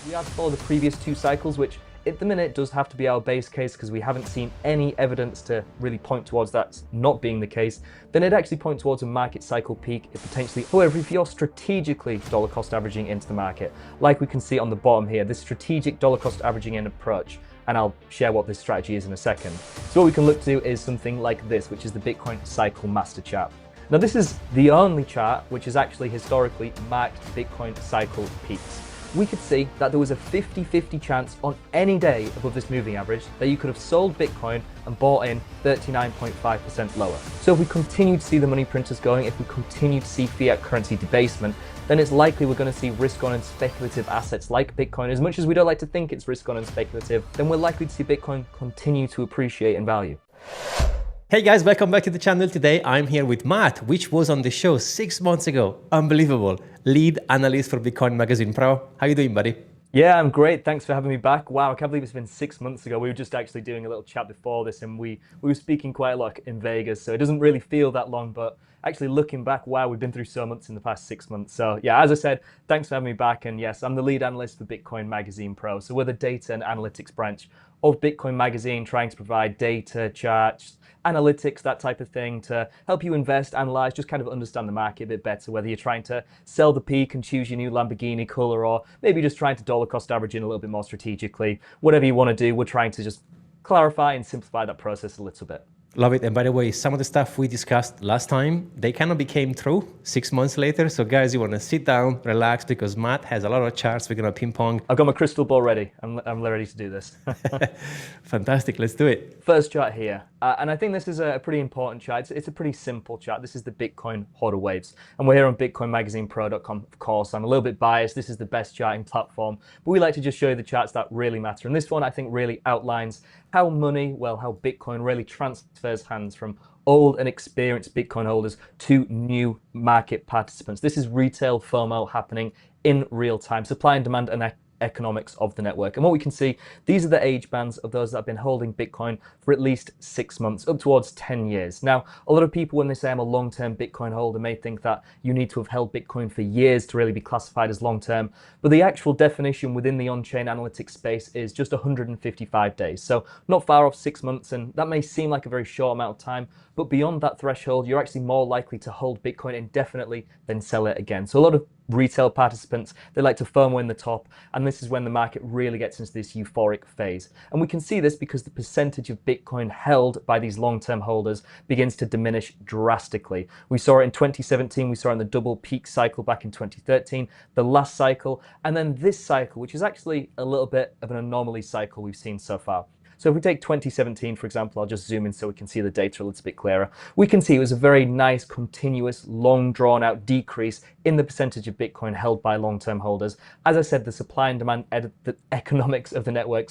We have to follow the previous two cycles, which at the minute does have to be our base case because we haven't seen any evidence to really point towards that not being the case. Then it'd actually point towards a market cycle peak if potentially. However, if you're strategically dollar cost averaging into the market, like we can see on the bottom here, this strategic dollar cost averaging in approach, and I'll share what this strategy is in a second. So what we can look to is something like this, which is the Bitcoin cycle master chart. Now this is the only chart which has actually historically marked Bitcoin cycle peaks. We could see that there was a 50-50 chance on any day above this moving average that you could have sold Bitcoin and bought in 39.5% lower. So if we continue to see the money printers going, if we continue to see fiat currency debasement, then it's likely we're going to see risk-on and speculative assets like Bitcoin. As much as we don't like to think it's risk-on and speculative, then we're likely to see Bitcoin continue to appreciate in value. Hey guys, welcome back to the channel. Today I'm here with Matt, which was on the show 6 months ago. Unbelievable. Lead analyst for Bitcoin Magazine Pro. How you doing, buddy? Yeah, I'm great. Thanks for having me back. Wow, I can't believe it's been 6 months ago. We were just actually doing a little chat before this and we were speaking quite a lot in Vegas, so it doesn't really feel that long, but actually looking back, wow, we've been through so much in the past 6 months. So yeah, as I said, thanks for having me back. And yes, I'm the lead analyst for Bitcoin Magazine Pro. So we're the data and analytics branch of Bitcoin Magazine, trying to provide data, charts, analytics, that type of thing to help you invest, analyze, just kind of understand the market a bit better, whether you're trying to sell the peak and choose your new Lamborghini color, or maybe just trying to dollar cost average in a little bit more strategically. Whatever you want to do, we're trying to just clarify and simplify that process a little bit. Love it. And by the way, some of the stuff we discussed last time, they kind of became true 6 months later. So guys, you want to sit down, relax, because Matt has a lot of charts we're going to ping pong. I've got my crystal ball ready. I'm ready to do this. Fantastic. Let's do it. First chart here. And I think this is a pretty important chart. It's a pretty simple chart. This is the Bitcoin HODL waves. And we're here on BitcoinMagazinePro.com, of course. I'm a little bit biased. This is the best charting platform. But we like to just show you the charts that really matter. And this one, I think, really outlines how money, well, how Bitcoin really transfers hands from old and experienced Bitcoin holders to new market participants. This is retail FOMO happening in real time, supply and demand and economics of the network. And what we can see, these are the age bands of those that have been holding Bitcoin for at least 6 months, up towards 10 years. Now, a lot of people, when they say I'm a long-term Bitcoin holder, may think that you need to have held Bitcoin for years to really be classified as long-term. But the actual definition within the on-chain analytics space is just 155 days. So not far off 6 months. And that may seem like a very short amount of time, but beyond that threshold, you're actually more likely to hold Bitcoin indefinitely than sell it again. So a lot of retail participants, they like to FOMO in the top, and this is when the market really gets into this euphoric phase. And we can see this because the percentage of Bitcoin held by these long-term holders begins to diminish drastically. We saw it in 2017, we saw it in the double peak cycle back in 2013, the last cycle, and then this cycle, which is actually a little bit of an anomaly cycle we've seen so far. So if we take 2017, for example, I'll just zoom in so we can see the data a little bit clearer. We can see it was a very nice, continuous, long drawn out decrease in the percentage of Bitcoin held by long-term holders. As I said, the supply and demand, the economics of the network,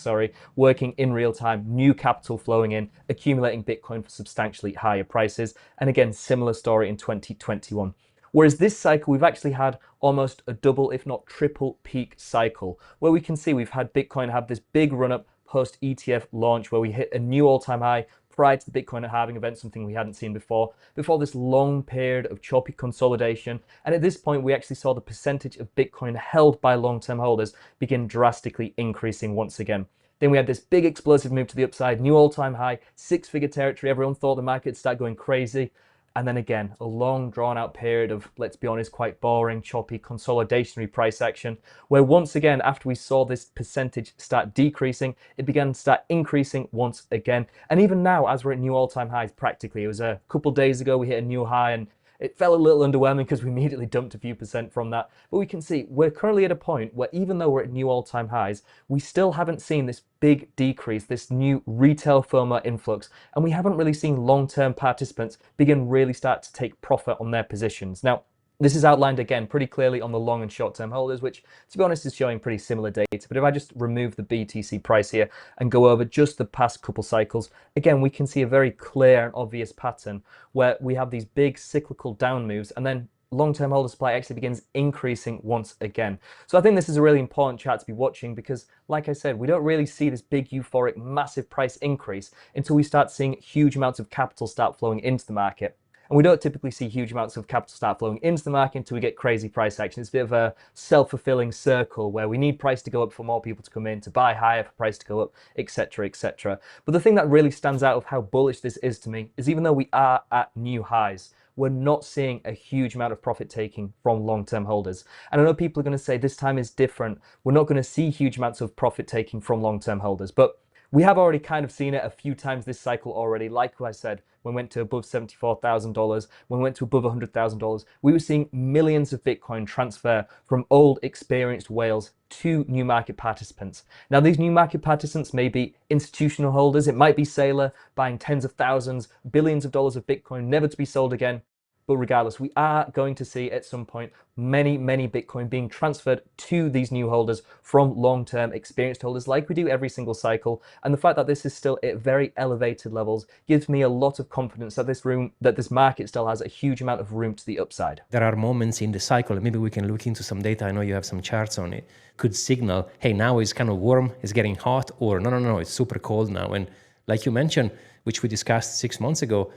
working in real time, new capital flowing in, accumulating Bitcoin for substantially higher prices. And again, similar story in 2021. Whereas this cycle, we've actually had almost a double, if not triple peak cycle, where we can see we've had Bitcoin have this big run up post ETF launch where we hit a new all-time high prior to the Bitcoin halving event, something we hadn't seen before this long period of choppy consolidation. And at this point, we actually saw the percentage of Bitcoin held by long-term holders begin drastically increasing once again. Then we had this big explosive move to the upside, new all-time high, six-figure territory. Everyone thought the market would start going crazy. And then again, a long drawn out period of, let's be honest, quite boring, choppy, consolidationary price action, where once again, after we saw this percentage start decreasing, it began to start increasing once again. And even now, as we're at new all-time highs, practically, it was a couple days ago, we hit a new high and it felt a little underwhelming because we immediately dumped a few percent from that. But we can see we're currently at a point where even though we're at new all-time highs, we still haven't seen this big decrease, this new retail FOMO influx, and we haven't really seen long-term participants begin really start to take profit on their positions. Now, this is outlined again pretty clearly on the long and short-term holders, which to be honest is showing pretty similar data. But if I just remove the BTC price here and go over just the past couple cycles, again, we can see a very clear and obvious pattern where we have these big cyclical down moves and then long-term holder supply actually begins increasing once again. So I think this is a really important chart to be watching because, like I said, we don't really see this big euphoric massive price increase until we start seeing huge amounts of capital start flowing into the market. And we don't typically see huge amounts of capital start flowing into the market until we get crazy price action. It's a bit of a self-fulfilling circle where we need price to go up for more people to come in, to buy higher for price to go up, etc., etc. But the thing that really stands out of how bullish this is to me is even though we are at new highs, we're not seeing a huge amount of profit taking from long-term holders. And I know people are going to say this time is different. We're not going to see huge amounts of profit taking from long-term holders, but we have already kind of seen it a few times this cycle already. Like I said, when we went to above $74,000, when we went to above $100,000, we were seeing millions of Bitcoin transfer from old experienced whales to new market participants. Now, these new market participants may be institutional holders. It might be Sailor buying tens of thousands, billions of dollars of Bitcoin, never to be sold again. But regardless, we are going to see at some point many Bitcoin being transferred to these new holders from long-term experienced holders like we do every single cycle. And the fact that this is still at very elevated levels gives me a lot of confidence that this market still has a huge amount of room to the upside. There are moments in the cycle, maybe we can look into some data, I know you have some charts on it, could signal, hey, now it's kind of warm, it's getting hot, or no, it's super cold now. And like you mentioned, which we discussed 6 months ago,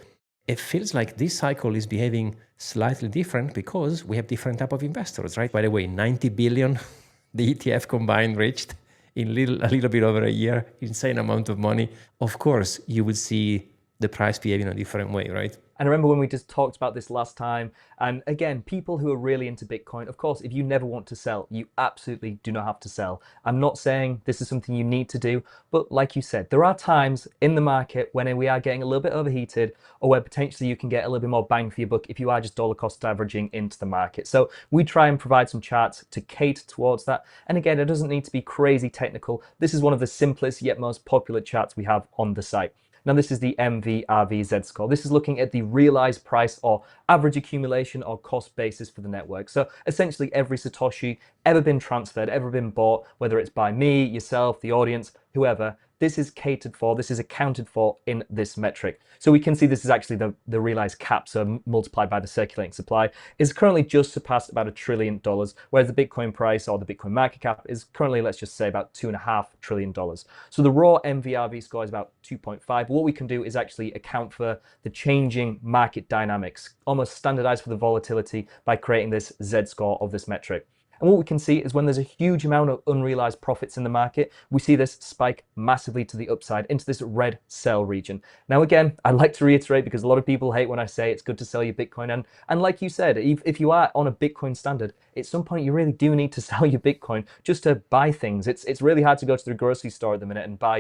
it feels like this cycle is behaving slightly different because we have different type of investors, right? By the way, 90 billion, the ETF combined reached in a little bit over a year, insane amount of money. Of course, you would see the price behave in a different way, right? And I remember when we just talked about this last time, and again, people who are really into Bitcoin, of course, if you never want to sell, you absolutely do not have to sell. I'm not saying this is something you need to do, but like you said, there are times in the market when we are getting a little bit overheated, or where potentially you can get a little bit more bang for your buck if you are just dollar cost averaging into the market. So we try and provide some charts to cater towards that. And again, it doesn't need to be crazy technical. This is one of the simplest yet most popular charts we have on the site. Now, this is the MVRV Z-score. This is looking at the realized price or average accumulation or cost basis for the network. So essentially every Satoshi ever been transferred, ever been bought, whether it's by me, yourself, the audience, whoever, this is catered for, this is accounted for in this metric. So we can see this is actually the realized cap, so multiplied by the circulating supply, is currently just surpassed about $1 trillion, whereas the Bitcoin price or the Bitcoin market cap is currently, let's just say, about $2.5 trillion. So the raw MVRV score is about 2.5. What we can do is actually account for the changing market dynamics, almost standardized for the volatility by creating this Z score of this metric. And what we can see is when there's a huge amount of unrealized profits in the market, we see this spike massively to the upside into this red sell region. Now, again, I'd like to reiterate, because a lot of people hate when I say it's good to sell your Bitcoin. And like you said, if you are on a Bitcoin standard, at some point you really do need to sell your Bitcoin just to buy things. It's really hard to go to the grocery store at the minute and buy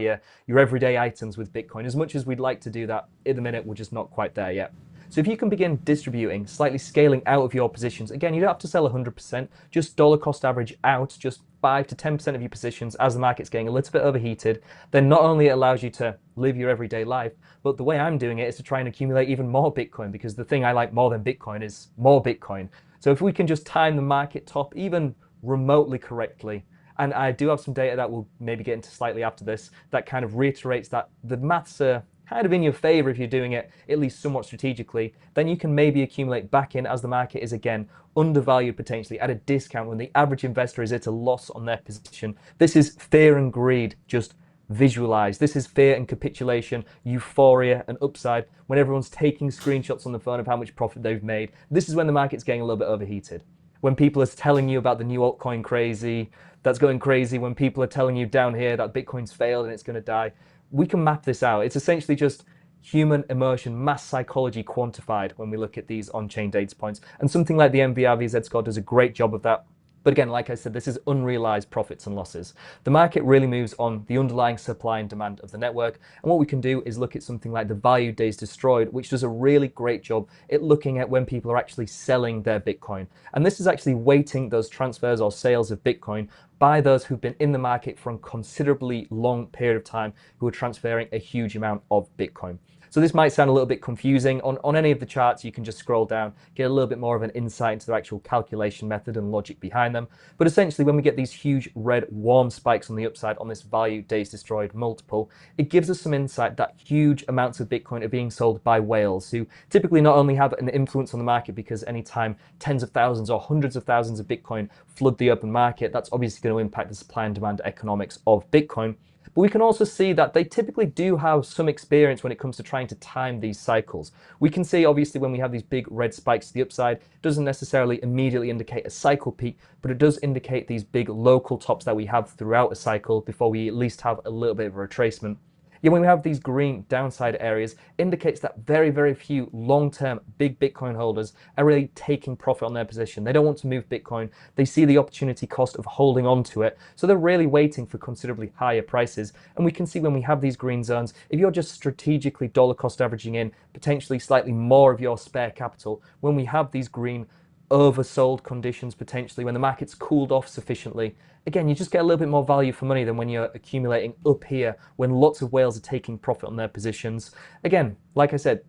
your everyday items with Bitcoin. As much as we'd like to do that, at the minute, we're just not quite there yet. So if you can begin distributing, slightly scaling out of your positions, again, you don't have to sell 100%, just dollar cost average out, just 5 to 10% of your positions as the market's getting a little bit overheated, then not only it allows you to live your everyday life, but the way I'm doing it is to try and accumulate even more Bitcoin, because the thing I like more than Bitcoin is more Bitcoin. So if we can just time the market top even remotely correctly, and I do have some data that we'll maybe get into slightly after this, that kind of reiterates that the maths are kind of in your favor if you're doing it at least somewhat strategically, then you can maybe accumulate back in as the market is again undervalued potentially at a discount when the average investor is at a loss on their position. This is fear and greed just visualized. This is fear and capitulation, euphoria and upside when everyone's taking screenshots on the phone of how much profit they've made. This is when the market's getting a little bit overheated. When people are telling you about the new altcoin crazy, that's going crazy, when people are telling you down here that Bitcoin's failed and it's going to die, we can map this out. It's essentially just human emotion, mass psychology quantified when we look at these on-chain data points. And something like the MVRV Z-score does a great job of that. But again, like I said, this is unrealized profits and losses. The market really moves on the underlying supply and demand of the network. And what we can do is look at something like the value days destroyed, which does a really great job at looking at when people are actually selling their Bitcoin. And this is actually weighting those transfers or sales of Bitcoin by those who've been in the market for a considerably long period of time, who are transferring a huge amount of Bitcoin. So this might sound a little bit confusing. On any of the charts, you can just scroll down, get a little bit more of an insight into the actual calculation method and logic behind them. But essentially, when we get these huge red warm spikes on the upside on this value days destroyed multiple, it gives us some insight that huge amounts of Bitcoin are being sold by whales, who typically not only have an influence on the market, because anytime tens of thousands or hundreds of thousands of Bitcoin flood the open market, that's obviously going to impact the supply and demand economics of Bitcoin. But we can also see that they typically do have some experience when it comes to trying to time these cycles. We can see, obviously, when we have these big red spikes to the upside, it doesn't necessarily immediately indicate a cycle peak, but it does indicate these big local tops that we have throughout a cycle before we at least have a little bit of a retracement. Yeah, when we have these green downside areas, indicates that very, very few long-term big Bitcoin holders are really taking profit on their position. They don't want to move Bitcoin. They see the opportunity cost of holding on to it. So they're really waiting for considerably higher prices. And we can see when we have these green zones, if you're just strategically dollar cost averaging in potentially slightly more of your spare capital, when we have these green oversold conditions potentially, when the market's cooled off sufficiently, again, you just get a little bit more value for money than when you're accumulating up here when lots of whales are taking profit on their positions. Again, like I said,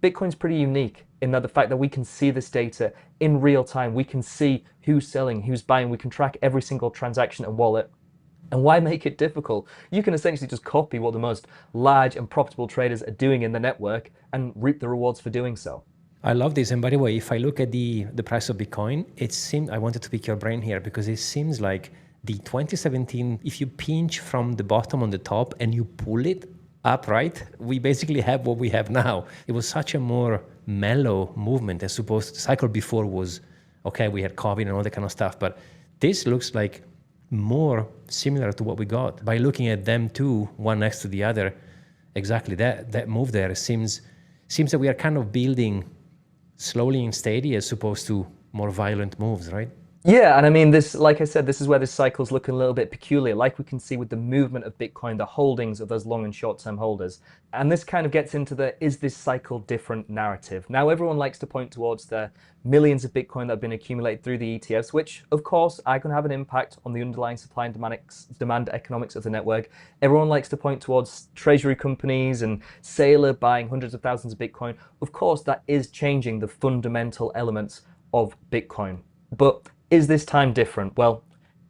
Bitcoin's pretty unique in that the fact that we can see this data in real time. We can see who's selling, who's buying. We can track every single transaction and wallet. And why make it difficult? You can essentially just copy what the most large and profitable traders are doing in the network and reap the rewards for doing so. I love this. And by the way, if I look at the price of Bitcoin, it seems, I wanted to pick your brain here because it seems like the 2017, if you pinch from the bottom on the top and you pull it up, right, we basically have what we have now. It was such a more mellow movement as opposed to the cycle before was, okay, we had COVID and all that kind of stuff. But this looks like more similar to what we got. By looking at them two, one next to the other, exactly that move there seems that we are kind of building slowly and steady as opposed to more violent moves, right? Yeah, and I mean, this, like I said, this is where this cycle's looking a little bit peculiar, like we can see with the movement of Bitcoin, the holdings of those long and short-term holders. And this kind of gets into the, is this cycle different narrative? Now, everyone likes to point towards the millions of Bitcoin that have been accumulated through the ETFs, which, of course, are going to have an impact on the underlying supply and demand economics of the network. Everyone likes to point towards treasury companies and Saylor buying hundreds of thousands of Bitcoin. Of course, that is changing the fundamental elements of Bitcoin. But is this time different? Well,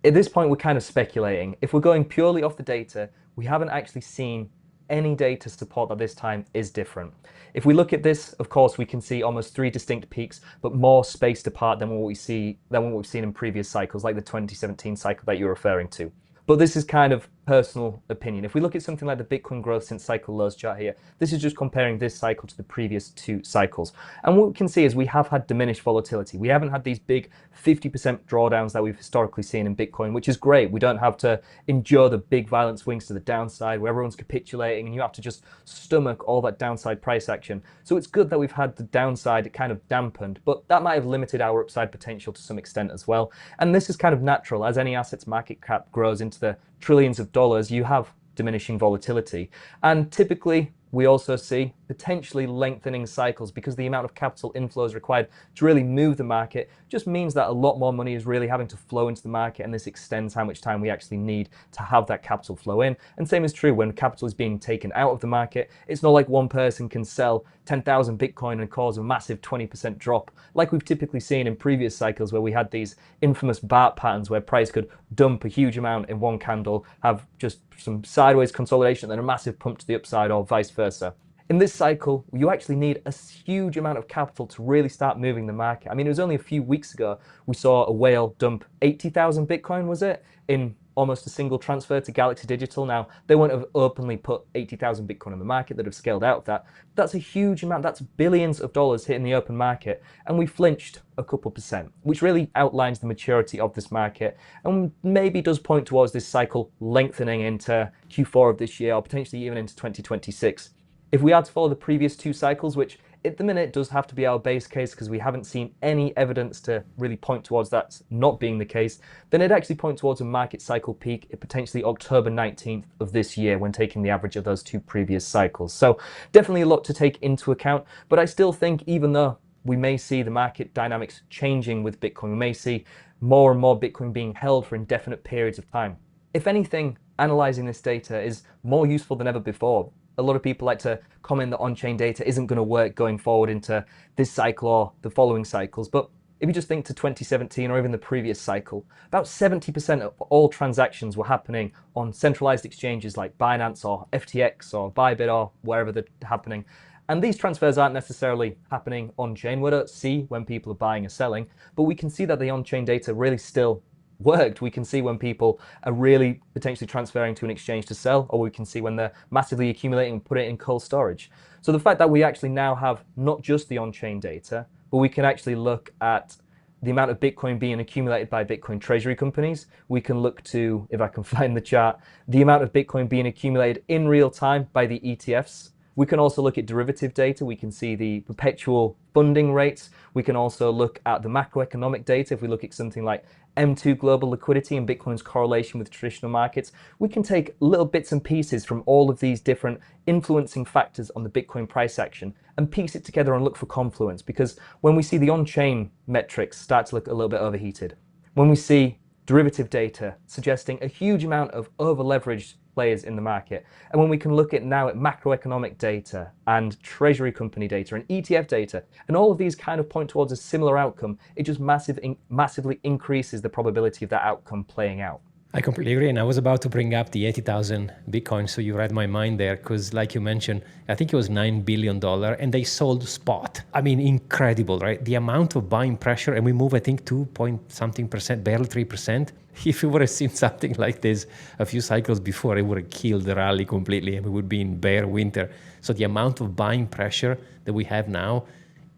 at this point, we're kind of speculating. If we're going purely off the data, we haven't actually seen any data support that this time is different. If we look at this, of course, we can see almost 3 distinct peaks, but more spaced apart than what we've seen in previous cycles, like the 2017 cycle that you're referring to. But this is kind of personal opinion. If we look at something like the Bitcoin growth since cycle lows chart here, this is just comparing this cycle to the previous 2 cycles. And what we can see is we have had diminished volatility. We haven't had these big 50% drawdowns that we've historically seen in Bitcoin, which is great. We don't have to endure the big violent swings to the downside where everyone's capitulating and you have to just stomach all that downside price action. So it's good that we've had the downside kind of dampened, but that might have limited our upside potential to some extent as well. And this is kind of natural. As any asset's market cap grows into the trillions of dollars, you have diminishing volatility. And typically, we also see potentially lengthening cycles because the amount of capital inflows required to really move the market just means that a lot more money is really having to flow into the market, and this extends how much time we actually need to have that capital flow in. And same is true when capital is being taken out of the market. It's not like one person can sell 10,000 Bitcoin and cause a massive 20% drop like we've typically seen in previous cycles where we had these infamous BART patterns where price could dump a huge amount in one candle, have just some sideways consolidation, then a massive pump to the upside, or vice versa. In this cycle, you actually need a huge amount of capital to really start moving the market. I mean, it was only a few weeks ago we saw a whale dump 80,000 Bitcoin, was it, in almost a single transfer to Galaxy Digital. Now, they won't have openly put 80,000 Bitcoin in the market, that have scaled out of that. That's a huge amount. That's billions of dollars hitting the open market. And we flinched a couple percent, which really outlines the maturity of this market and maybe does point towards this cycle lengthening into Q4 of this year or potentially even into 2026. If we are to follow the previous 2 cycles, which at the minute does have to be our base case because we haven't seen any evidence to really point towards that not being the case, then it'd actually point towards a market cycle peak at potentially October 19th of this year when taking the average of those 2 previous cycles. So definitely a lot to take into account, but I still think even though we may see the market dynamics changing with Bitcoin, we may see more and more Bitcoin being held for indefinite periods of time. If anything, analyzing this data is more useful than ever before. A lot of people like to comment that on-chain data isn't going to work going forward into this cycle or the following cycles. But if you just think to 2017 or even the previous cycle, about 70% of all transactions were happening on centralized exchanges like Binance or FTX or Bybit or wherever they're happening. And these transfers aren't necessarily happening on-chain. We don't see when people are buying or selling, but we can see that the on-chain data really still worked. We can see when people are really potentially transferring to an exchange to sell, or we can see when they're massively accumulating and put it in cold storage. So the fact that we actually now have not just the on-chain data, but we can actually look at the amount of Bitcoin being accumulated by Bitcoin treasury companies. We can look to, if I can find the chart, the amount of Bitcoin being accumulated in real time by the ETFs. We can also look at derivative data. We can see the perpetual funding rates. We can also look at the macroeconomic data. If we look at something like M2 global liquidity and Bitcoin's correlation with traditional markets, we can take little bits and pieces from all of these different influencing factors on the Bitcoin price action and piece it together and look for confluence. Because when we see the on-chain metrics start to look a little bit overheated, when we see derivative data suggesting a huge amount of over-leveraged players in the market, and when we can look at now at macroeconomic data and treasury company data and ETF data, and all of these kind of point towards a similar outcome, it just massively increases the probability of that outcome playing out. I completely agree. And I was about to bring up the 80,000 Bitcoin. So you read my mind there because like you mentioned, I think it was $9 billion and they sold spot. I mean, incredible, right? The amount of buying pressure, and we move, I think, 2 point something percent, barely 3%. If we would have seen something like this a few cycles before, it would have killed the rally completely and we would be in bear winter. So the amount of buying pressure that we have now,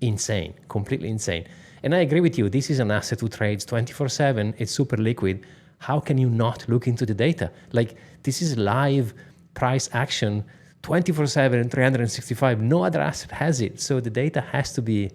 insane, completely insane. And I agree with you. This is an asset who trades 24/7. It's super liquid. How can you not look into the data? Like, this is live price action 24/7 and 365. No other asset has it. So the data has to be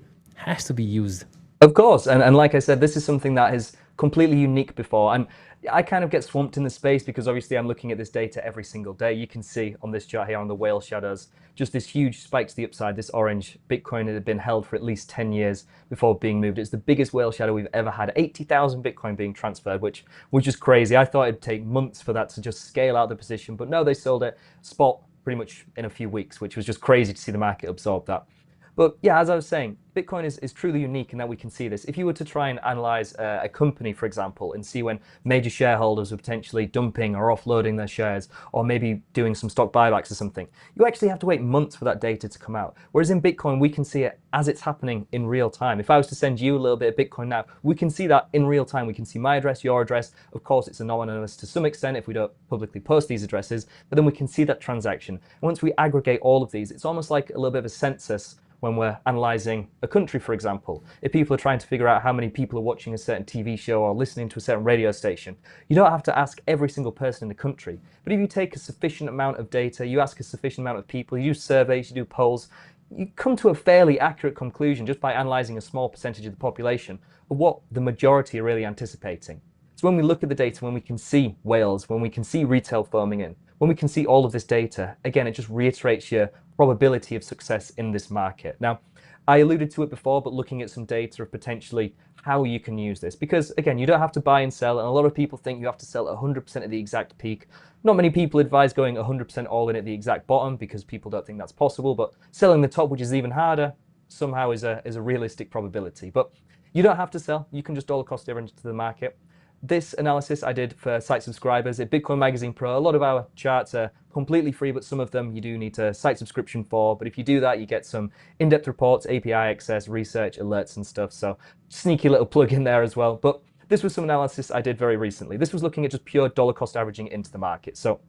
used. Of course. And like I said, this is something that is completely unique before. And I kind of get swamped in the space because obviously I'm looking at this data every single day. You can see on this chart here on the whale shadows, just this huge spike to the upside. This orange Bitcoin had been held for at least 10 years before being moved. It's the biggest whale shadow we've ever had. 80,000 Bitcoin being transferred, which was just crazy. I thought it'd take months for that to just scale out the position, but no, they sold it spot pretty much in a few weeks, which was just crazy to see the market absorb that. But yeah, as I was saying, Bitcoin is truly unique in that we can see this. If you were to try and analyze a company, for example, and see when major shareholders are potentially dumping or offloading their shares, or maybe doing some stock buybacks or something, you actually have to wait months for that data to come out. Whereas in Bitcoin, we can see it as it's happening in real time. If I was to send you a little bit of Bitcoin now, we can see that in real time. We can see my address, your address. Of course, it's anonymous to some extent if we don't publicly post these addresses, but then we can see that transaction. And once we aggregate all of these, it's almost like a little bit of a census when we're analyzing a country, for example. If people are trying to figure out how many people are watching a certain TV show or listening to a certain radio station, you don't have to ask every single person in the country. But if you take a sufficient amount of data, you ask a sufficient amount of people, you do surveys, you do polls, you come to a fairly accurate conclusion just by analyzing a small percentage of the population of what the majority are really anticipating. So when we look at the data, when we can see whales, when we can see retail foaming in, when we can see all of this data, again, it just reiterates your probability of success in this market. Now, I alluded to it before, but looking at some data of potentially how you can use this, because again, you don't have to buy and sell, and a lot of people think you have to sell 100% at the exact peak. Not many people advise going 100% all in at the exact bottom because people don't think that's possible, but selling the top, which is even harder, somehow is a realistic probability. But you don't have to sell, you can just dollar cost average into the market. This analysis I did for site subscribers at Bitcoin Magazine Pro. A lot of our charts are completely free, but some of them you do need a site subscription for. But if you do that, you get some in-depth reports, API access, research, alerts and stuff. So sneaky little plug in there as well. But this was some analysis I did very recently. This was looking at just pure dollar cost averaging into the market. So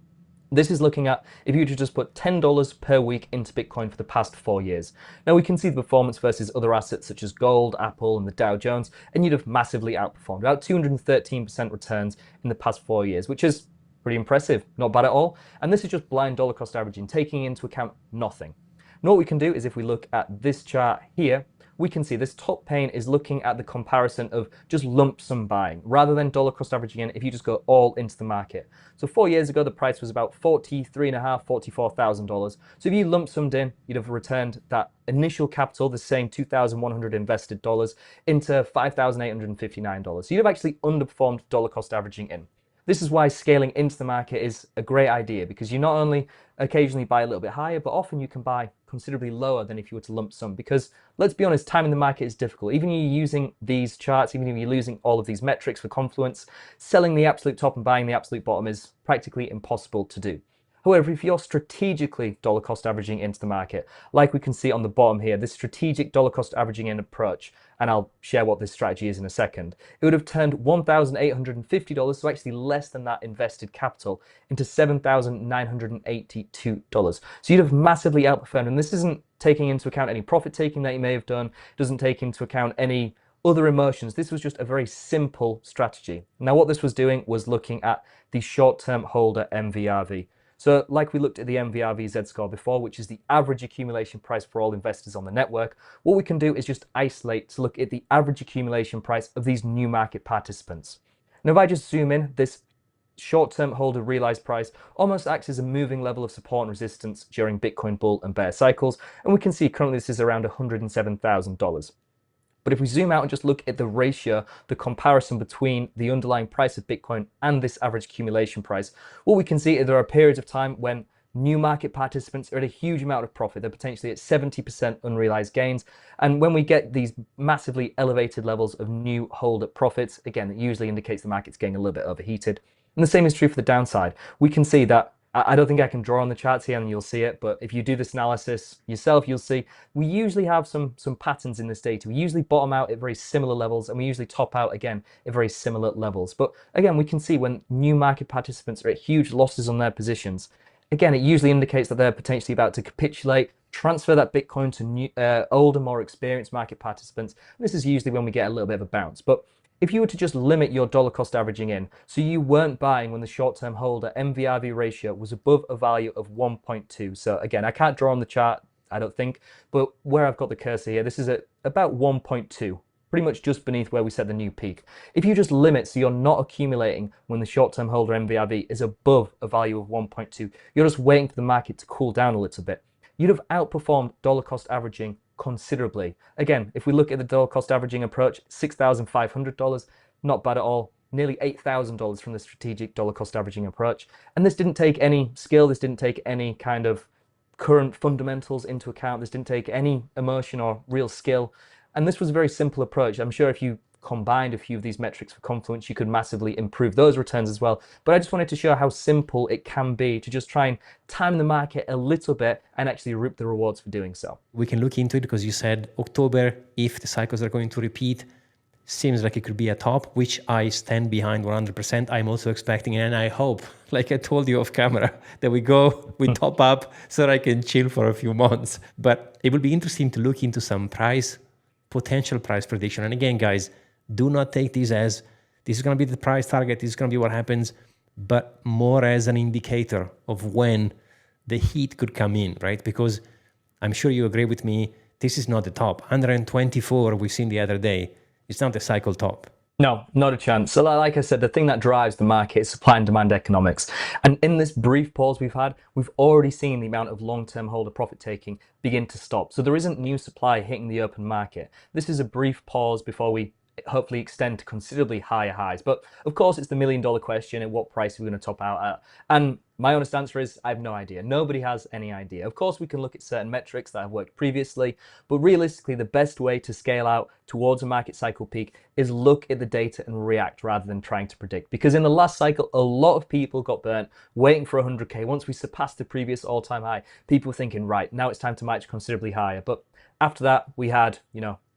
this is looking at if you were to just put $10 per week into Bitcoin for the past 4 years. Now we can see the performance versus other assets such as gold, Apple, and the Dow Jones, and you'd have massively outperformed, about 213% returns in the past 4 years, which is pretty impressive, not bad at all. And this is just blind dollar cost averaging, taking into account nothing. Now what we can do is if we look at this chart here, we can see this top pane is looking at the comparison of just lump sum buying rather than dollar cost averaging in if you just go all into the market. So 4 years ago, the price was about $43,500, $44,000. So if you lump summed in, you'd have returned that initial capital, the same 2,100 invested dollars, into $5,859. So you'd have actually underperformed dollar cost averaging in. This is why scaling into the market is a great idea, because you not only occasionally buy a little bit higher, but often you can buy considerably lower than if you were to lump sum. Because let's be honest, time in the market is difficult. Even if you're using these charts, even if you're using all of these metrics for confluence, selling the absolute top and buying the absolute bottom is practically impossible to do. However, if you're strategically dollar cost averaging into the market, like we can see on the bottom here, this strategic dollar cost averaging in approach, and I'll share what this strategy is in a second, it would have turned $1,850, so actually less than that invested capital, into $7,982. So you'd have massively outperformed, and this isn't taking into account any profit taking that you may have done, doesn't take into account any other emotions. This was just a very simple strategy. Now, what this was doing was looking at the short-term holder MVRV. So like we looked at the MVRV Z-score before, which is the average accumulation price for all investors on the network, what we can do is just isolate to look at the average accumulation price of these new market participants. Now, if I just zoom in, this short-term holder realized price almost acts as a moving level of support and resistance during Bitcoin bull and bear cycles, and we can see currently this is around $107,000. But if we zoom out and just look at the ratio, the comparison between the underlying price of Bitcoin and this average accumulation price, what we can see is there are periods of time when new market participants are at a huge amount of profit. They're potentially at 70% unrealized gains. And when we get these massively elevated levels of new holder profits, again, it usually indicates the market's getting a little bit overheated. And the same is true for the downside. We can see that I don't think I can draw on the charts here and you'll see it, but if you do this analysis yourself, you'll see we usually have some patterns in this data. We usually bottom out at very similar levels and we usually top out again at very similar levels. But again, we can see when new market participants are at huge losses on their positions, again, it usually indicates that they're potentially about to capitulate, transfer that Bitcoin to new, older, more experienced market participants. And this is usually when we get a little bit of a bounce. But if you were to just limit your dollar cost averaging in, so you weren't buying when the short-term holder MVRV ratio was above a value of 1.2. So again, I can't draw on the chart, I don't think, but where I've got the cursor here, this is at about 1.2, pretty much just beneath where we set the new peak. If you just limit so you're not accumulating when the short-term holder MVRV is above a value of 1.2, you're just waiting for the market to cool down a little bit, you'd have outperformed dollar cost averaging considerably. Again, if we look at the dollar cost averaging approach, $6,500, not bad at all. Nearly $8,000 from the strategic dollar cost averaging approach. And this didn't take any skill, this didn't take any kind of current fundamentals into account, this didn't take any emotion or real skill. And this was a very simple approach. I'm sure if you combined a few of these metrics for Confluence, you could massively improve those returns as well. But I just wanted to show how simple it can be to just try and time the market a little bit and actually reap the rewards for doing so. We can look into it because you said October, if the cycles are going to repeat, seems like it could be a top, which I stand behind 100%. I'm also expecting, and I hope, like I told you off camera, that we top up so that I can chill for a few months. But it will be interesting to look into some potential price prediction. And again, guys, do not take this as this is going to be the price target, this is going to be what happens, but more as an indicator of when the heat could come in, right? Because I'm sure you agree with me, this is not the top. 124 we've seen the other day, it's not the cycle top. No, not a chance. So like I said, the thing that drives the market is supply and demand economics. And in this brief pause we've had, we've already seen the amount of long-term holder profit taking begin to stop. So there isn't new supply hitting the open market. This is a brief pause before we hopefully extend to considerably higher highs. But of course, it's the million-dollar question: at what price are we going to top out at? And my honest answer is I have no idea. Nobody has any idea. Of course, we can look at certain metrics that have worked previously, but realistically, the best way to scale out towards a market cycle peak is look at the data and react rather than trying to predict. Because in the last cycle, a lot of people got burnt waiting for 100K. Once we surpassed the previous all-time high, people were thinking, right, now it's time to march considerably higher. But after that, we had,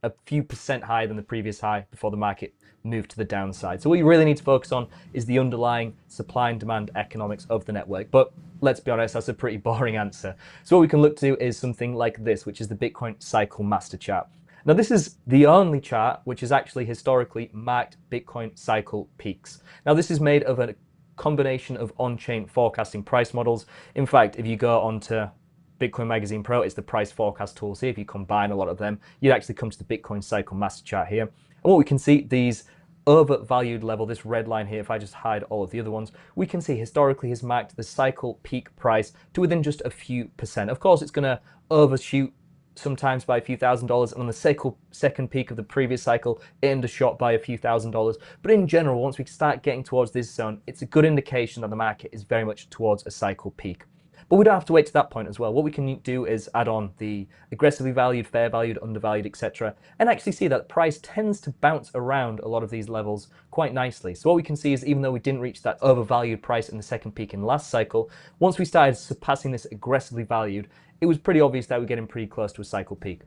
a few percent higher than the previous high before the market moved to the downside. So what you really need to focus on is the underlying supply and demand economics of the network. But let's be honest, that's a pretty boring answer. So what we can look to is something like this, which is the Bitcoin cycle master chart. Now, this is the only chart which has actually historically marked Bitcoin cycle peaks. Now, this is made of a combination of on-chain forecasting price models. In fact, if you go onto Bitcoin Magazine Pro, it's the price forecast tool. See, if you combine a lot of them, you'd actually come to the Bitcoin cycle master chart here. And what we can see, these overvalued level, this red line here, if I just hide all of the other ones, we can see historically has marked the cycle peak price to within just a few percent. Of course, it's going to overshoot sometimes by a few $1,000s, and on the second peak of the previous cycle, it undershot by a few $1,000s. But in general, once we start getting towards this zone, it's a good indication that the market is very much towards a cycle peak. But we don't have to wait to that point as well. What we can do is add on the aggressively valued, fair valued, undervalued, etc., and actually see that price tends to bounce around a lot of these levels quite nicely. So what we can see is even though we didn't reach that overvalued price in the second peak in last cycle, once we started surpassing this aggressively valued, it was pretty obvious that we're getting pretty close to a cycle peak.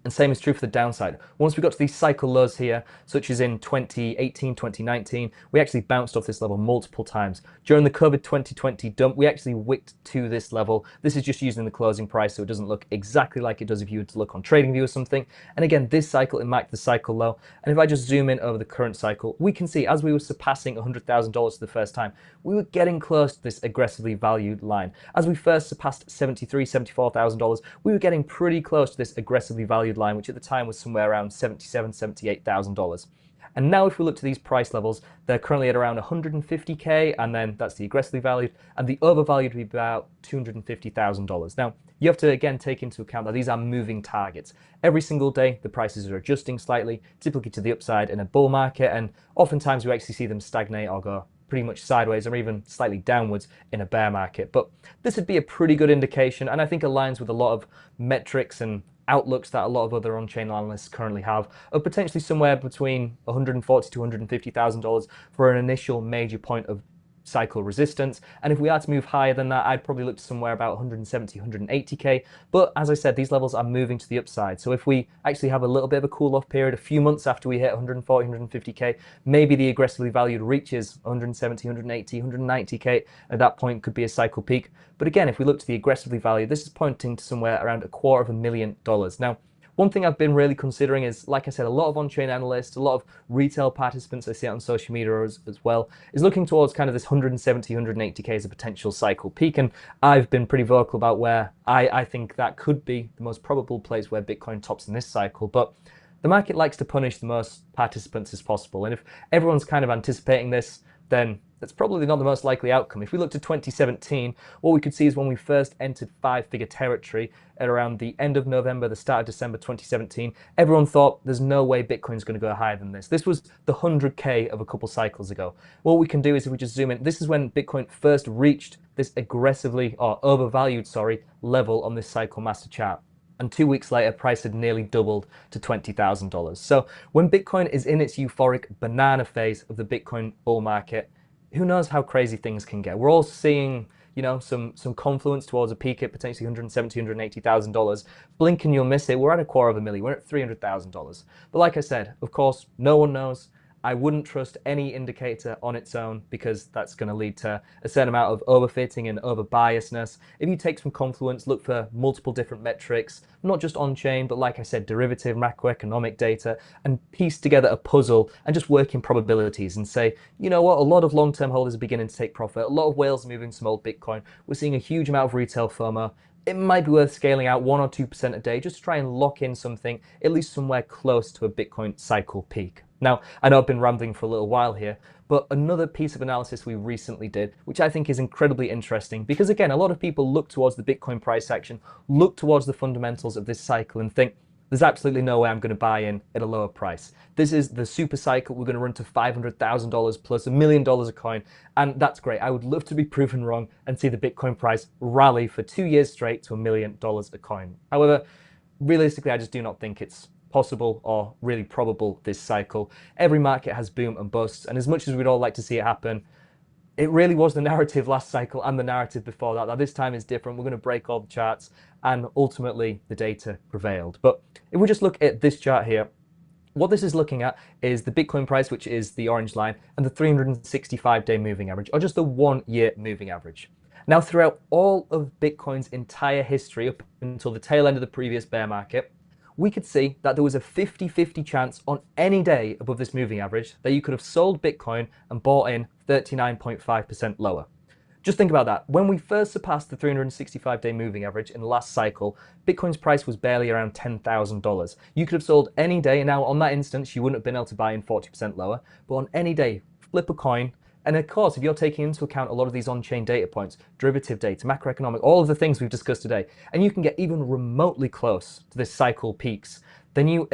And same is true for the downside. Once we got to these cycle lows here, such as in 2018, 2019, we actually bounced off this level multiple times. During the COVID 2020 dump, we actually wicked to this level. This is just using the closing price, so it doesn't look exactly like it does if you were to look on TradingView or something. And again, this cycle, it marked the cycle low. And if I just zoom in over the current cycle, we can see as we were surpassing $100,000 for the first time, we were getting close to this aggressively valued line. As we first surpassed $73,000, $74,000, we were getting pretty close to this aggressively valued line, which at the time was somewhere around $77,000, $78,000. And now if we look to these price levels, they're currently at around 150K, and then that's the aggressively valued, and the overvalued would be about $250,000. Now, you have to again take into account that these are moving targets. Every single day, the prices are adjusting slightly, typically to the upside in a bull market, and oftentimes we actually see them stagnate or go pretty much sideways or even slightly downwards in a bear market. But this would be a pretty good indication, and I think aligns with a lot of metrics and outlooks that a lot of other on-chain analysts currently have, of potentially somewhere between $140,000 to $150,000 for an initial major point of cycle resistance. And if we are to move higher than that, I'd probably look to somewhere about 170, 180K. But as I said, these levels are moving to the upside. So if we actually have a little bit of a cool-off period, a few months after we hit 140, 150K, maybe the aggressively valued reaches 170, 180, 190K. At that point, could be a cycle peak. But again, if we look to the aggressively valued, this is pointing to somewhere around $250,000. Now, one thing I've been really considering is, like I said, a lot of on-chain analysts, a lot of retail participants I see on social media as well, is looking towards kind of this 170, 180K as a potential cycle peak. And I've been pretty vocal about where I think that could be the most probable place where Bitcoin tops in this cycle. But the market likes to punish the most participants as possible. And if everyone's kind of anticipating this, then that's probably not the most likely outcome. If we look to 2017, what we could see is when we first entered five-figure territory at around the end of November, the start of December 2017, everyone thought there's no way Bitcoin's going to go higher than this. This was the 100K of a couple cycles ago. What we can do is if we just zoom in, this is when Bitcoin first reached this aggressively, or overvalued, level on this cycle master chart. And 2 weeks later, price had nearly doubled to $20,000. So when Bitcoin is in its euphoric banana phase of the Bitcoin bull market, who knows how crazy things can get. We're all seeing, you know, some confluence towards a peak at potentially $170,000, $180,000. Blink and you'll miss it. We're at $250,000. We're at $300,000. But like I said, of course, no one knows. I wouldn't trust any indicator on its own because that's going to lead to a certain amount of overfitting and over-biasness. If you take some confluence, look for multiple different metrics, not just on-chain, but like I said, derivative, macroeconomic data, and piece together a puzzle and just work in probabilities and say, you know what, a lot of long-term holders are beginning to take profit. A lot of whales are moving some old Bitcoin. We're seeing a huge amount of retail FOMO. It might be worth scaling out 1 or 2% a day just to try and lock in something, at least somewhere close to a Bitcoin cycle peak. Now, I know I've been rambling for a little while here, but another piece of analysis we recently did, which I think is incredibly interesting, because again, a lot of people look towards the Bitcoin price action, look towards the fundamentals of this cycle and think, there's absolutely no way I'm going to buy in at a lower price. This is the super cycle. We're going to run to $500,000 plus $1 million a coin. And that's great. I would love to be proven wrong and see the Bitcoin price rally for 2 years straight to $1 million a coin. However, realistically, I just do not think it's possible or really probable this cycle. Every market has boom and busts. And as much as we'd all like to see it happen, it really was the narrative last cycle and the narrative before that. Now this time is different. We're going to break all the charts and ultimately the data prevailed. But if we just look at this chart here, what this is looking at is the Bitcoin price, which is the orange line, and the 365-day moving average, or just the 1 year moving average. Now, throughout all of Bitcoin's entire history up until the tail end of the previous bear market, we could see that there was a 50-50 chance on any day above this moving average that you could have sold Bitcoin and bought in 39.5% lower. Just think about that. When we first surpassed the 365-day moving average in the last cycle, Bitcoin's price was barely around $10,000. You could have sold any day, and now on that instance, you wouldn't have been able to buy in 40% lower, but on any day, flip a coin, And of course, if you're taking into account a lot of these on-chain data points, derivative data, macroeconomic, all of the things we've discussed today, and you can get even remotely close to this cycle peaks, then you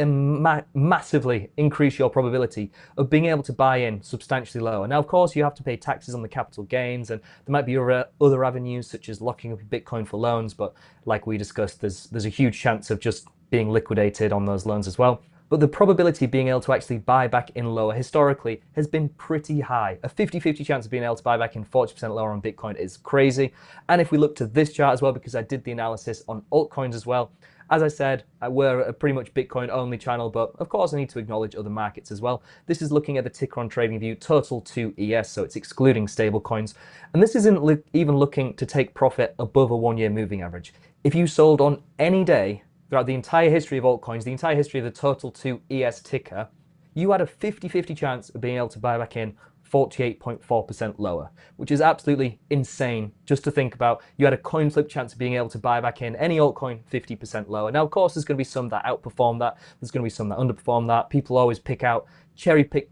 massively increase your probability of being able to buy in substantially lower. Now, of course, you have to pay taxes on the capital gains, and there might be other avenues such as locking up Bitcoin for loans, but like we discussed, there's a huge chance of just being liquidated on those loans as well. But the probability of being able to actually buy back in lower historically has been pretty high. A 50-50 chance of being able to buy back in 40% lower on Bitcoin is crazy. And if we look to this chart as well, because I did the analysis on altcoins as well, as I said, we're a pretty much Bitcoin only channel, but of course I need to acknowledge other markets as well. This is looking at the ticker on TradingView total to ES, so it's excluding stablecoins. And this isn't even looking to take profit above a 1-year moving average. If you sold on any day throughout the entire history of altcoins, the entire history of the total to ES ticker, you had a 50-50 chance of being able to buy back in 48.4% lower, which is absolutely insane just to think about. You had a coin flip chance of being able to buy back in any altcoin 50% lower. Now, of course, there's going to be some that outperform that. There's going to be some that underperform that. People always cherry pick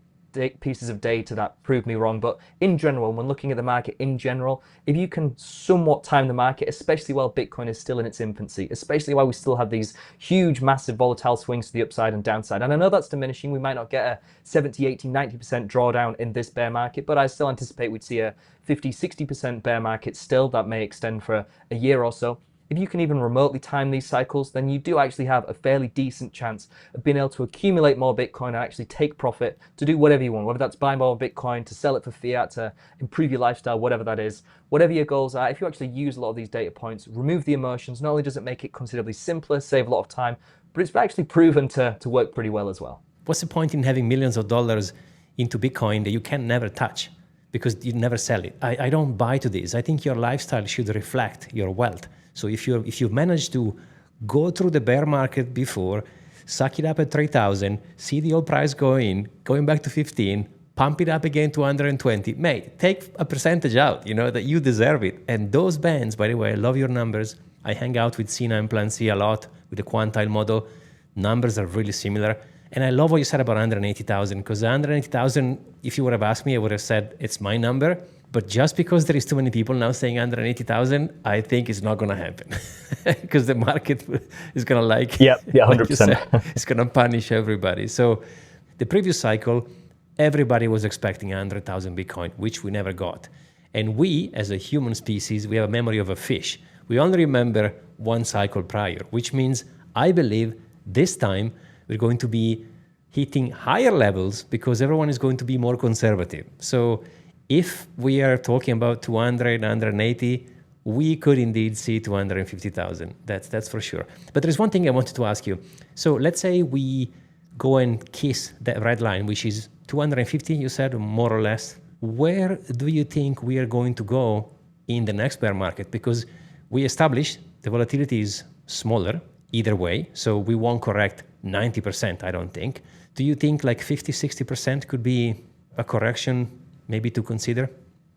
pieces of data that prove me wrong, but in general, when looking at the market in general, if you can somewhat time the market, especially while Bitcoin is still in its infancy, especially while we still have these huge, massive volatile swings to the upside and downside, and I know that's diminishing, we might not get a 70, 80, 90% drawdown in this bear market, but I still anticipate we'd see a 50, 60% bear market still that may extend for a year or so. If you can even remotely time these cycles, then you do actually have a fairly decent chance of being able to accumulate more Bitcoin and actually take profit to do whatever you want, whether that's buy more Bitcoin, to sell it for fiat, to improve your lifestyle, whatever that is. Whatever your goals are, if you actually use a lot of these data points, remove the emotions, not only does it make it considerably simpler, save a lot of time, but it's actually proven to work pretty well as well. What's the point in having millions of dollars into Bitcoin that you can never touch because you never sell it? I don't buy to this. I think your lifestyle should reflect your wealth. So if you've managed to go through the bear market before, suck it up at 3,000, see the oil price going back to 15, pump it up again to 120, mate, take a percentage out, that you deserve it. And those bands, by the way, I love your numbers. I hang out with C9 and Plan C a lot with the quantile model. Numbers are really similar. And I love what you said about 180,000, because 180,000, if you would have asked me, I would have said it's my number. But just because there is too many people now saying 180,000, I think it's not going to happen because the market is going to yeah, 100%. It's going to punish everybody. So the previous cycle, everybody was expecting 100,000 Bitcoin, which we never got. And we, as a human species, we have a memory of a fish. We only remember one cycle prior, which means I believe this time we're going to be hitting higher levels because everyone is going to be more conservative. So if we are talking about 200, 180, we could indeed see 250,000. That's for sure. But there's one thing I wanted to ask you. So let's say we go and kiss that red line, which is 250, you said, more or less. Where do you think we are going to go in the next bear market? Because we established the volatility is smaller either way, so we won't correct 90%, I don't think. Do you think like 50, 60% could be a correction maybe to consider?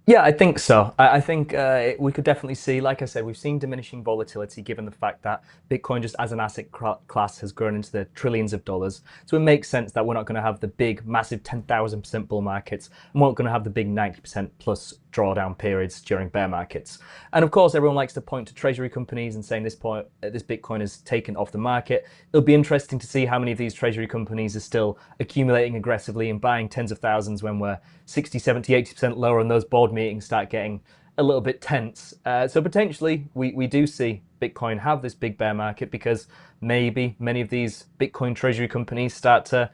Yeah, I think so. I think we could definitely see, like I said, we've seen diminishing volatility given the fact that Bitcoin just as an asset class has grown into the trillions of dollars. So it makes sense that we're not going to have the big, massive 10,000% bull markets, and we're not going to have the big 90% plus drawdown periods during bear markets. And of course, everyone likes to point to treasury companies and saying this Bitcoin is taken off the market. It'll be interesting to see how many of these treasury companies are still accumulating aggressively and buying tens of thousands when we're 60, 70, 80% lower and those board meetings start getting a little bit tense. So potentially we do see Bitcoin have this big bear market because maybe many of these Bitcoin treasury companies start to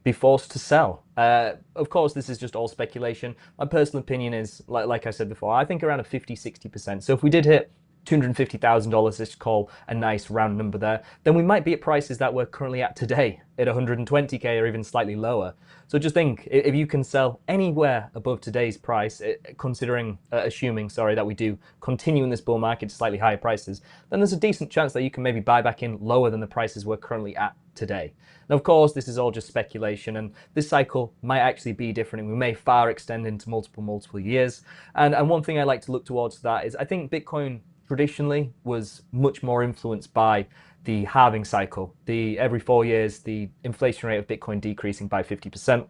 be forced to sell. Of course, this is just all speculation. My personal opinion is, like I said before, I think around a 50, 60%. So if we did hit $250,000, let's call a nice round number there, then we might be at prices that we're currently at today at 120K or even slightly lower. So just think, if you can sell anywhere above today's price, assuming that we do continue in this bull market to slightly higher prices, then there's a decent chance that you can maybe buy back in lower than the prices we're currently at today. Now, of course, this is all just speculation, and this cycle might actually be different, and we may far extend into multiple years. And one thing I like to look towards that is I think Bitcoin traditionally was much more influenced by the halving cycle. Every 4 years, the inflation rate of Bitcoin decreasing by 50%.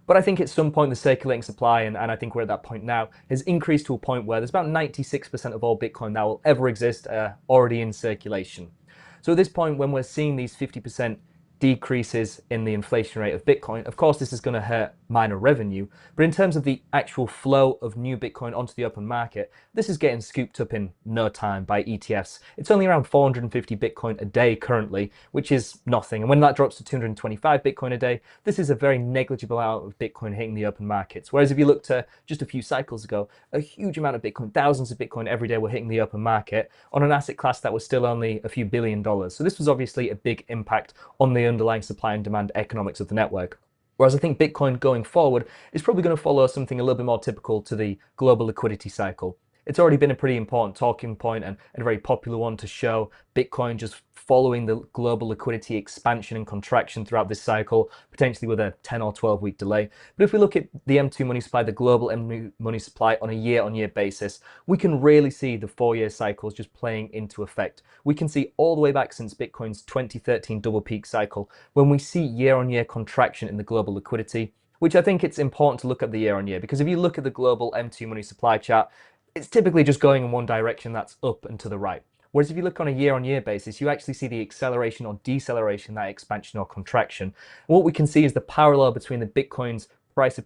But I think at some point the circulating supply, and I think we're at that point now, has increased to a point where there's about 96% of all Bitcoin that will ever exist already in circulation. So at this point, when we're seeing these 50% decreases in the inflation rate of Bitcoin, of course, this is going to hurt miner revenue. But in terms of the actual flow of new Bitcoin onto the open market, this is getting scooped up in no time by ETFs. It's only around 450 Bitcoin a day currently, which is nothing. And when that drops to 225 Bitcoin a day, this is a very negligible amount of Bitcoin hitting the open markets. Whereas if you look to just a few cycles ago, a huge amount of Bitcoin, thousands of Bitcoin every day were hitting the open market on an asset class that was still only a few $billions. So this was obviously a big impact on the underlying supply and demand economics of the network. Whereas I think Bitcoin going forward is probably going to follow something a little bit more typical to the global liquidity cycle. It's already been a pretty important talking point and a very popular one to show Bitcoin just following the global liquidity expansion and contraction throughout this cycle, potentially with a 10 or 12 week delay. But if we look at the M2 money supply, the global M2 money supply on a year-on-year basis, we can really see the 4-year cycles just playing into effect. We can see all the way back since Bitcoin's 2013 double peak cycle, when we see year-on-year contraction in the global liquidity, which I think it's important to look at the year-on-year, because if you look at the global M2 money supply chart, it's typically just going in one direction, that's up and to the right. Whereas if you look on a year-on-year basis, you actually see the acceleration or deceleration, that expansion or contraction. And what we can see is the parallel between the Bitcoin's price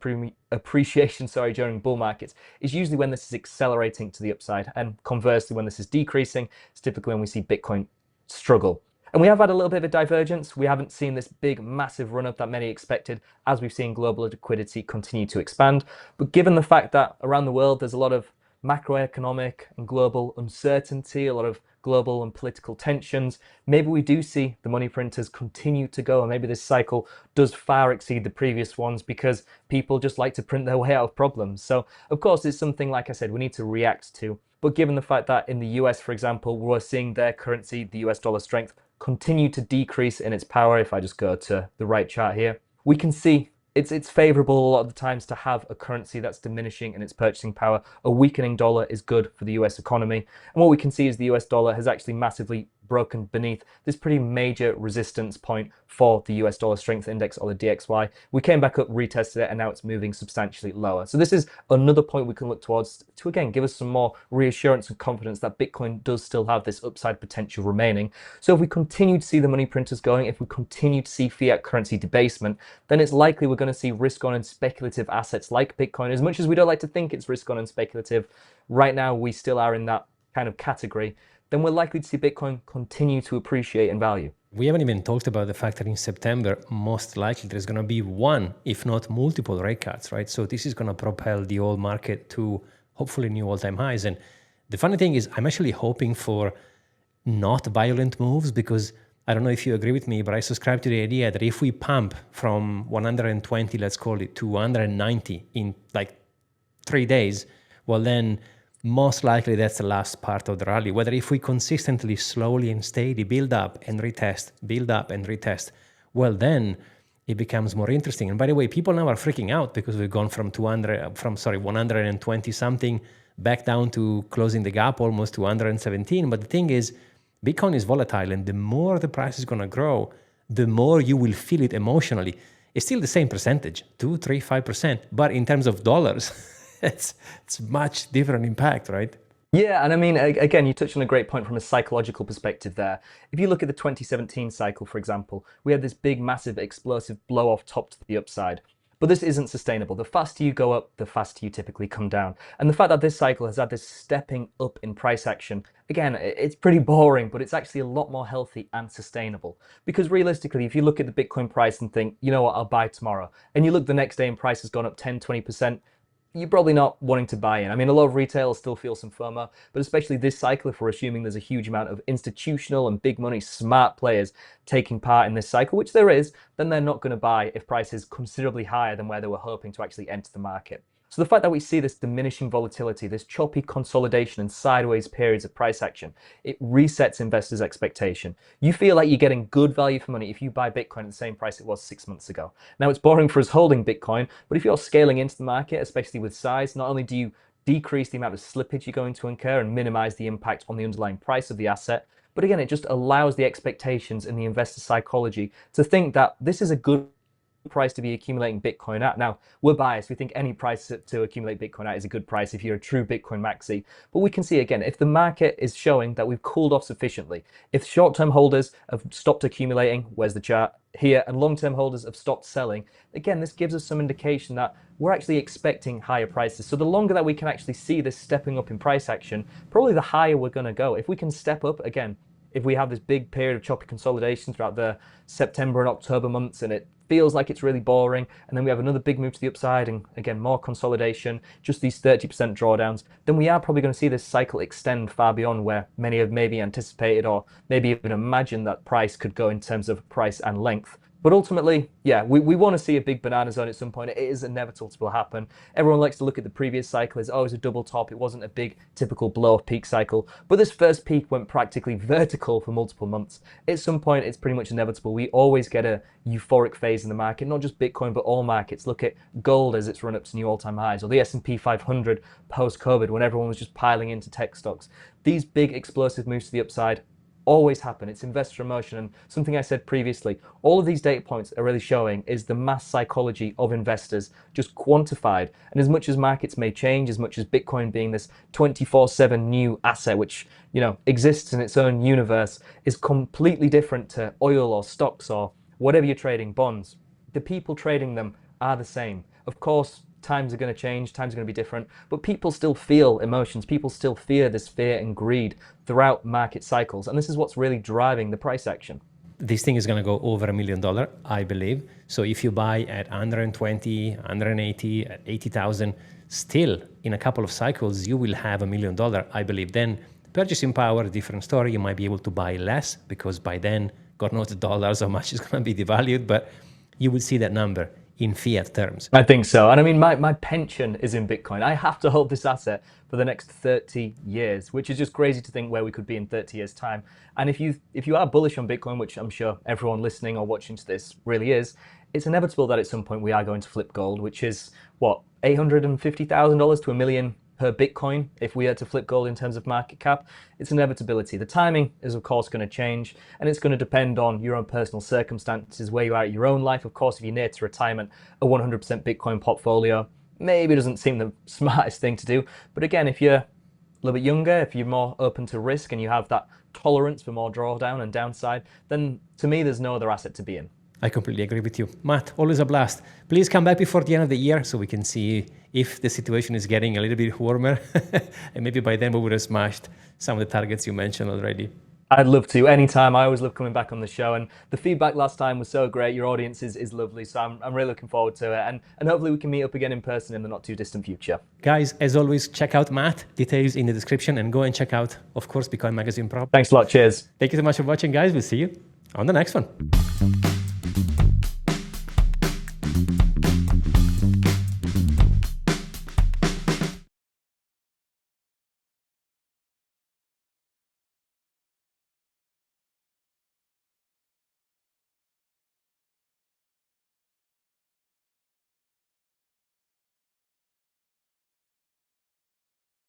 appreciation during bull markets is usually when this is accelerating to the upside. And conversely, when this is decreasing, it's typically when we see Bitcoin struggle. And we have had a little bit of a divergence. We haven't seen this big, massive run-up that many expected as we've seen global liquidity continue to expand. But given the fact that around the world, there's a lot of macroeconomic and global uncertainty, a lot of global and political tensions, maybe we do see the money printers continue to go, and maybe this cycle does far exceed the previous ones because people just like to print their way out of problems. So of course it's something, like I said, we need to react to. But given the fact that in the US, for example, we're seeing their currency, the US dollar strength, continue to decrease in its power, if I just go to the right chart here, we can see it's favorable a lot of the times to have a currency that's diminishing in its purchasing power. A weakening dollar is good for the US economy. And what we can see is the US dollar has actually massively broken beneath this pretty major resistance point for the US dollar strength index, or the DXY. We came back up, retested it, and now it's moving substantially lower. So this is another point we can look towards to, again, give us some more reassurance and confidence that Bitcoin does still have this upside potential remaining. So if we continue to see the money printers going, if we continue to see fiat currency debasement, then it's likely we're going to see risk on and speculative assets like Bitcoin. As much as we don't like to think it's risk on and speculative, right now we still are in that kind of category. Then we're likely to see Bitcoin continue to appreciate in value. We haven't even talked about the fact that in September, most likely there's going to be one, if not multiple rate cuts, right? So this is going to propel the old market to hopefully new all-time highs. And the funny thing is, I'm actually hoping for not violent moves, because I don't know if you agree with me, but I subscribe to the idea that if we pump from 120, let's call it, to 190 in like 3 days, well then most likely that's the last part of the rally. Whether if we consistently, slowly and steady build up and retest, build up and retest, well then it becomes more interesting. And by the way, people now are freaking out because we've gone from 120 something back down to closing the gap almost to 117. But the thing is, Bitcoin is volatile, and the more the price is going to grow, the more you will feel it emotionally. It's still the same percentage, 2, 3, 5%, but in terms of dollars, it's much different impact, right? Yeah, and I mean, again, you touched on a great point from a psychological perspective there. If you look at the 2017 cycle, for example, we had this big, massive, explosive blow off top to the upside. But this isn't sustainable. The faster you go up, the faster you typically come down. And the fact that this cycle has had this stepping up in price action, again, it's pretty boring, but it's actually a lot more healthy and sustainable. Because realistically, if you look at the Bitcoin price and think, you know what, I'll buy tomorrow, and you look the next day and price has gone up 10, 20%, you're probably not wanting to buy in. I mean, a lot of retail still feel some FOMO, but especially this cycle, if we're assuming there's a huge amount of institutional and big money, smart players taking part in this cycle, which there is, then they're not going to buy if price is considerably higher than where they were hoping to actually enter the market. So the fact that we see this diminishing volatility, this choppy consolidation and sideways periods of price action, it resets investors' expectation. You feel like you're getting good value for money if you buy Bitcoin at the same price it was 6 months ago. Now, it's boring for us holding Bitcoin, but if you're scaling into the market, especially with size, not only do you decrease the amount of slippage you're going to incur and minimize the impact on the underlying price of the asset, but again, it just allows the expectations in the investor psychology to think that this is a good price to be accumulating Bitcoin at. Now, we're biased. We think any price to accumulate Bitcoin at is a good price if you're a true Bitcoin maxi. But we can see, again, if the market is showing that we've cooled off sufficiently, if short-term holders have stopped accumulating, where's the chart here, and long-term holders have stopped selling, again, this gives us some indication that we're actually expecting higher prices. So the longer that we can actually see this stepping up in price action, probably the higher we're going to go. If we can step up, again, if we have this big period of choppy consolidation throughout the September and October months and it feels like it's really boring, and then we have another big move to the upside and again more consolidation, just these 30% drawdowns, then we are probably going to see this cycle extend far beyond where many have maybe anticipated or maybe even imagined that price could go in terms of price and length. But ultimately, yeah, we want to see a big banana zone at some point. It is inevitable to happen. Everyone likes to look at the previous cycle as, oh, it was a double top. It wasn't a big typical blow-off peak cycle. But this first peak went practically vertical for multiple months. At some point, it's pretty much inevitable. We always get a euphoric phase in the market, not just Bitcoin, but all markets. Look at gold as it's run up to new all-time highs, or the S&P 500 post-COVID when everyone was just piling into tech stocks. These big explosive moves to the upside always happen. It's investor emotion, and something I said previously, all of these data points are really showing is the mass psychology of investors just quantified. And as much as markets may change, as much as Bitcoin being this 24/7 new asset which, you know, exists in its own universe, is completely different to oil or stocks or whatever you're trading, bonds, the people trading them are the same. Of course, times are going to change, times are going to be different, but people still feel emotions, people still fear this fear and greed throughout market cycles, and this is what's really driving the price action. This thing is going to go over $1 million, I believe. So if you buy at 120, 180, at 80,000, still in a couple of cycles, you will have $1 million, I believe. Then purchasing power, different story. You might be able to buy less because by then, God knows the dollars, how much is going to be devalued, but you will see that number in fiat terms. I think so. And I mean, my pension is in Bitcoin. I have to hold this asset for the next 30 years, which is just crazy to think where we could be in 30 years' time. And if you are bullish on Bitcoin, which I'm sure everyone listening or watching to this really is, it's inevitable that at some point we are going to flip gold, which is, what, $850,000 to $1 million per Bitcoin if we had to flip gold in terms of market cap. It's inevitability. The timing is of course going to change, and it's going to depend on your own personal circumstances, where you are at your own life. Of course, if you're near to retirement, a 100% Bitcoin portfolio maybe doesn't seem the smartest thing to do. But again, if you're a little bit younger, if you're more open to risk and you have that tolerance for more drawdown and downside, then to me there's no other asset to be in. I completely agree with you. Matt, always a blast. Please come back before the end of the year so we can see if the situation is getting a little bit warmer. And maybe by then we would have smashed some of the targets you mentioned already. I'd love to, anytime. I always love coming back on the show, and the feedback last time was so great. Your audience is lovely, so I'm really looking forward to it, and hopefully we can meet up again in person in the not too distant future. Guys, as always, check out Matt, details in the description, and go and check out, of course, Bitcoin Magazine Pro. Thanks a lot, cheers. Thank you so much for watching, guys. We'll see you on the next one.